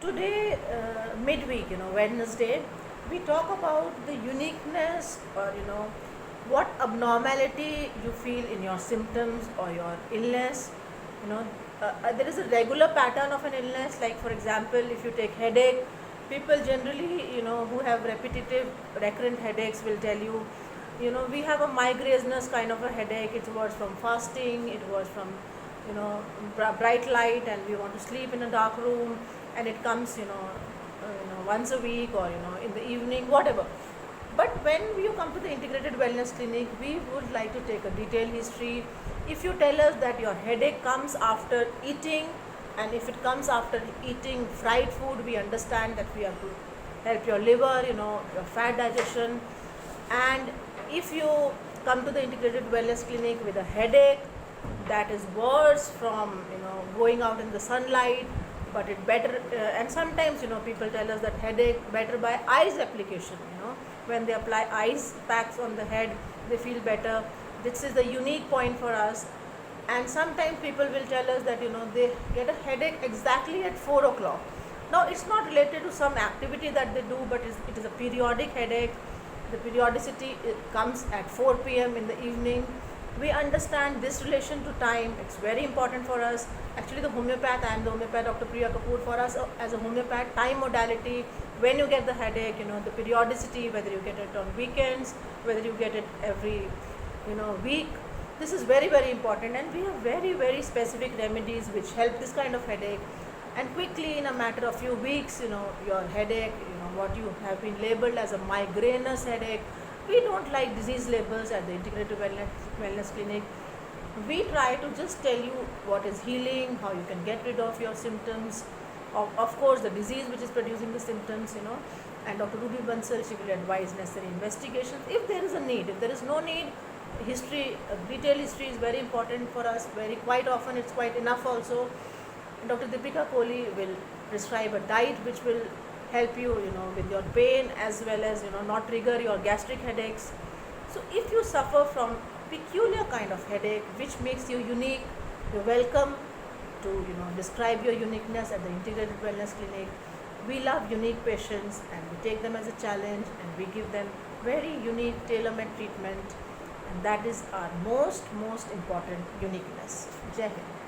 Today, midweek, Wednesday, we talk about the uniqueness or, what abnormality you feel in your symptoms or your illness. You know, there is a regular pattern of an illness, like, for example, if you take headache, people generally, who have repetitive, recurrent headaches will tell you, we have a migrainous kind of a headache. It was from fasting, it was from, bright light, and we want to sleep in a dark room, and it comes, once a week or, in the evening, whatever. But when you come to the integrated wellness clinic, we would like to take a detailed history. If you tell us that your headache comes after eating, and if it comes after eating fried food, we understand that we have to help your liver, your fat digestion. And if you come to the integrated wellness clinic with a headache that is worse from going out in the sunlight, but it better and sometimes people tell us that headache better by ice application. When they apply ice packs on the head, they feel better. This is the unique point for us. And sometimes people will tell us that they get a headache exactly at 4 o'clock. Now, it's not related to some activity that they do, but it is a periodic headache. The periodicity comes at 4 p.m. in the evening. We understand this relation to time. It's very important for us. Actually, the homeopath, I am the homeopath, Dr. Priya Kapoor. For us as a homeopath, time modality, when you get the headache, the periodicity, whether you get it on weekends, whether you get it every week, this is very, very important. And we have very, very specific remedies which help this kind of headache. And quickly, in a matter of few weeks, your headache, what you have been labeled as a migrainous headache. We don't like disease labels at the Integrated Wellness Clinic. We try to just tell you what is healing, how you can get rid of your symptoms, of course the disease which is producing the symptoms, and Dr. Ruby Bansal, she will advise necessary investigations if there is a need. If there is no need, history, detailed history is very important for us. Quite often it's quite enough also. Dr. Deepika Kohli will prescribe a diet which will help you, with your pain, as well as, not trigger your gastric headaches. So if you suffer from peculiar kind of headache which makes you unique, you're welcome to, describe your uniqueness at the Integrated Wellness Clinic. We love unique patients, and we take them as a challenge, and we give them very unique tailor-made treatment, and that is our most important uniqueness. Jai Hind.